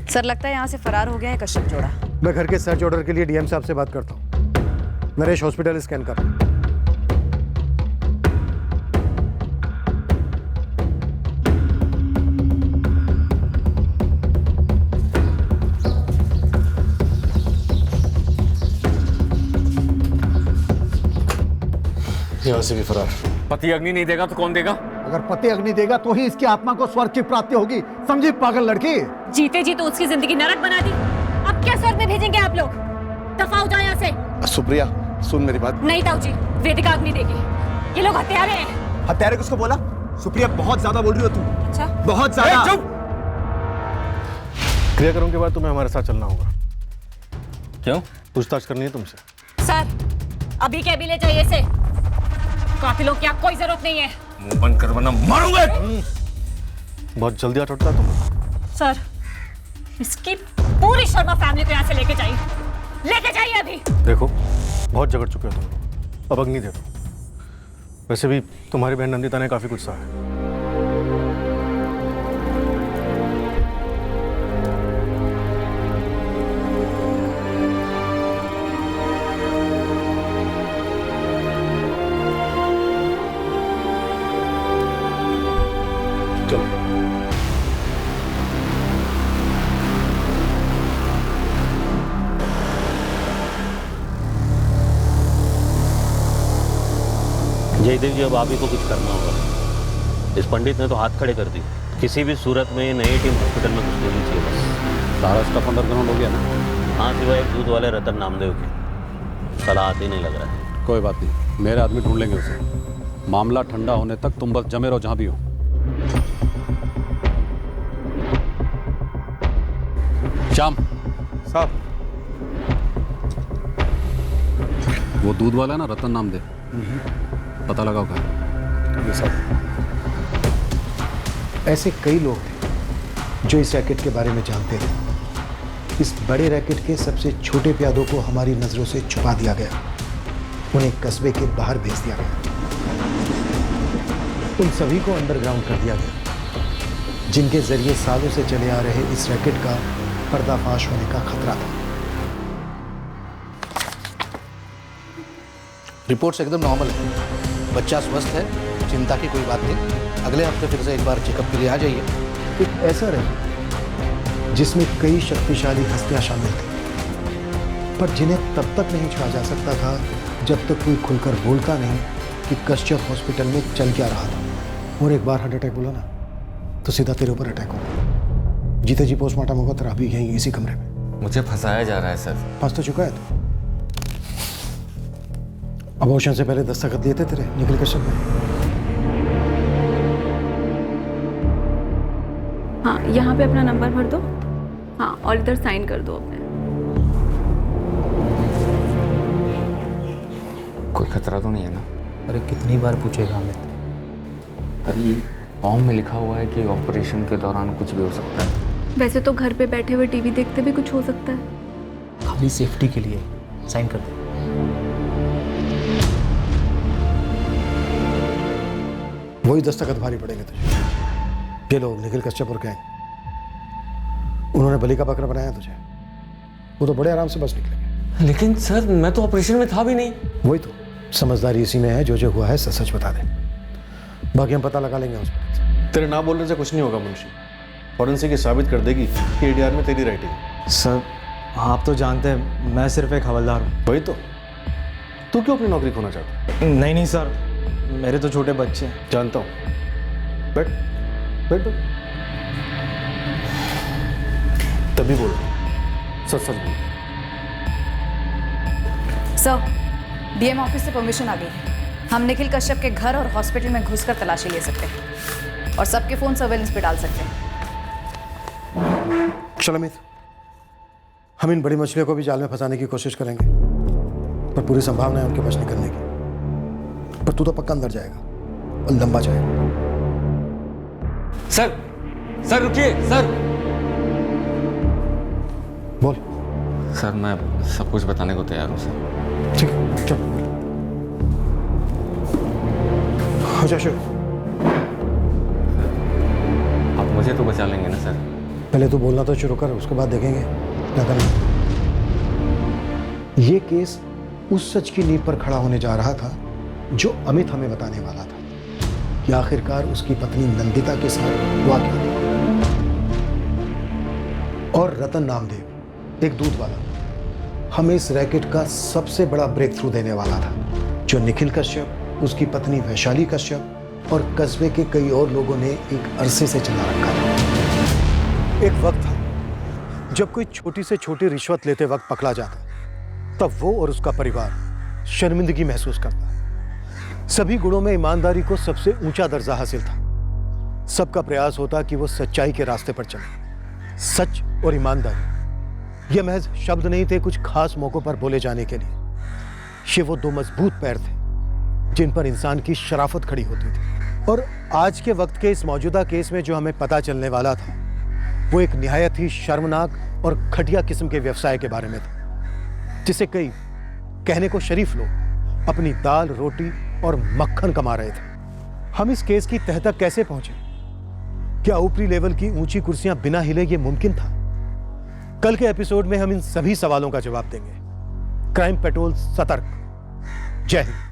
सर, लगता है यहाँ से फरार हो गया है कश्यप जोड़ा। मैं घर के सर्च ऑर्डर के लिए डीएम साहब से बात करता हूँ। नरेश हॉस्पिटल स्कैन कर रहा है। यहाँ से भी फरार। पति अग्नि नहीं देगा तो कौन देगा? अगर पति अग्नि देगा तो ही इसकी आत्मा को स्वर्ग की प्राप्ति होगी, समझी पागल लड़की। जीते जी तो उसकी जिंदगी नरक बना दी, अब क्या स्वर्ग में भेजेंगे आप लोग? दफा हो जाओ यहाँ से। सुप्रिया सुन मेरी बात। नहीं ताऊ जी, वेदिका अग्नि देगी। ये लोग हत्यारे हैं। हत्यारे किसको बोला? सुप्रिया बहुत ज्यादा बोल रही हो तुम। अच्छा बहुत ज्यादा। चुप। क्रियाक्रम के बाद तुम्हें हमारे साथ चलना होगा। क्यों? पूछताछ करनी है तुमसे। सर अभी के अभी ले जाइए इसे, कातिलों की आप कोई जरूरत नहीं है। मुंह बंद कर वरना मारूंगा। बहुत जल्दी हाथ उठता तुम। सर इसकी पूरी शर्मा फैमिली को यहाँ से लेके जाइए अभी। देखो बहुत झगड़ चुके हो तुम, अब अग्नि दे दो। वैसे भी तुम्हारी बहन नंदिता ने काफी कुछ सहा है। जयदेव जी अब आप ही को कुछ करना होगा। इस पंडित ने तो हाथ खड़े कर दिए। किसी भी सूरत में नई टीम हॉस्पिटल में घुस लेनी चाहिए बस। सारा स्टफ अंडरग्राउंड हो गया ना? हाँ, सिवाय एक दूध वाले रतन नामदेव के। साला हाथ ही नहीं लग रहा है। कोई बात नहीं, मेरे आदमी ढूंढ लेंगे उसे। मामला ठंडा होने तक तुम बस जमे रहो जहां भी हो। श्याम साहब, वो दूध वाला है ना, रतन नामदेव, पता लगाओ ये सब ऐसे कई लोग थे जो इस रैकेट के बारे में जानते थे। इस बड़े रैकेट के सबसे छोटे प्यादों को हमारी नजरों से छुपा दिया गया, उन्हें कस्बे के बाहर भेज दिया गया। उन सभी को अंडरग्राउंड कर दिया गया, जिनके जरिए सालों से चले आ रहे इस रैकेट का पर्दाफाश होने का खतरा था। रिपोर्ट्स एकदम नॉर्मल है, बच्चा स्वस्थ है, चिंता की कोई बात नहीं। अगले हफ्ते फिर से एक बार चेकअप के लिए आ जाइए। एक ऐसा रैकेट जिसमें कई शक्तिशाली हस्तियां शामिल थी, पर जिन्हें तब तक नहीं छुआ जा सकता था जब तक कोई खुलकर बोलता नहीं कि कश्यप हॉस्पिटल में चल क्या रहा था। और एक बार हार्ट अटैक बोला ना तो सीधा तेरे ऊपर अटैक होगा। जीते जी पोस्टमार्टम होगा तेरा अभी यहीं इसी कमरे में। मुझे फंसाया जा रहा है सर। फंस तो चुका है तू। अबॉर्शन से पहले दस्तखत दिए थे तेरे निखिल कश्यप ने। हाँ, यहाँ पे अपना नंबर भर दो। हाँ, और इधर साइन कर दो अपने। कोई खतरा तो नहीं है ना? अरे कितनी बार पूछेगा हमें? अरे फॉर्म में लिखा हुआ है कि ऑपरेशन के दौरान कुछ भी हो सकता है। वैसे तो घर पे बैठे हुए टीवी देखते भी कुछ हो सकता है। खाली सेफ्टी के लिए साइन कर दो। वही दस्तखत भारी पड़ेंगे तुझे। ये लोग निखिल कश्यप और गैंग, उन्होंने बलि का बकरा बनाया तुझे। वो तो बड़े आराम से बच निकलेंगे। लेकिन सर मैं तो ऑपरेशन में था भी नहीं। वही तो समझदारी इसी में है, जो हुआ है सच सच बता दे, बाकी हम पता लगा लेंगे हॉस्पिटल। तेरे ना बोलने से कुछ नहीं होगा मुंशी। फॉरेंसिक ये साबित कर देगी कि एडीआर में तेरी राइटिंग है। सर आप तो जानते हैं मैं सिर्फ एक हवलदार हूँ। वही तो, तू क्यों अपनी नौकरी खोना चाहता है? नहीं सर, मेरे तो छोटे बच्चे हैं। जानता हूँ, बैठ बैठ बैठ। तभी बोल सच सच बोल। सर, डीएम ऑफिस से परमिशन आ गई है। हम निखिल कश्यप के घर और हॉस्पिटल में घुसकर तलाशी ले सकते हैं और सबके फोन सर्वेलेंस पे डाल सकते हैं। चल अमित, हम इन बड़ी मछलियों को भी जाल में फंसाने की कोशिश करेंगे, पर पूरी संभावना है उनके बच निकलने की। पर तू तो पक्का अंदर जाएगा और लंबा जाएगा। सर रुकिए सर। बोल। सर मैं सब कुछ बताने को तैयार हूँ सर। ठीक है, चल हो जा शुरू। आप मुझे तो बचा लेंगे ना सर? पहले तू बोलना तो शुरू कर, उसके बाद देखेंगे क्या करना। ये केस उस सच की नींव पर खड़ा होने जा रहा था जो अमित हमें बताने वाला था कि आखिरकार उसकी पत्नी नंदिता के साथ हुआ क्या था। और रतन नामदेव, एक दूध वाला, हमें इस रैकेट का सबसे बड़ा ब्रेक थ्रू देने वाला था, जो निखिल कश्यप, उसकी पत्नी वैशाली कश्यप और कस्बे के कई और लोगों ने एक अरसे से चला रखा था। एक वक्त था जब कोई छोटी से छोटी रिश्वत लेते वक्त पकड़ा जाता, तब वो और उसका परिवार शर्मिंदगी महसूस करता। सभी गुणों में ईमानदारी को सबसे ऊंचा दर्जा हासिल था। सबका प्रयास होता कि वो सच्चाई के रास्ते पर चले। सच और ईमानदारी ये महज शब्द नहीं थे कुछ खास मौकों पर बोले जाने के लिए। ये वो दो मजबूत पैर थे जिन पर इंसान की शराफत खड़ी होती थी। और आज के वक्त के इस मौजूदा केस में जो हमें पता चलने वाला था वो एक निहायत ही शर्मनाक और घटिया किस्म के व्यवसाय के बारे में था, जिसे कई कहने को शरीफ लोग अपनी दाल रोटी और मक्खन कमा रहे थे। हम इस केस की तह तक कैसे पहुंचे? क्या ऊपरी लेवल की ऊंची कुर्सियां बिना हिले ये मुमकिन था? कल के एपिसोड में हम इन सभी सवालों का जवाब देंगे। क्राइम पेट्रोल सतर्क। जय हिंद।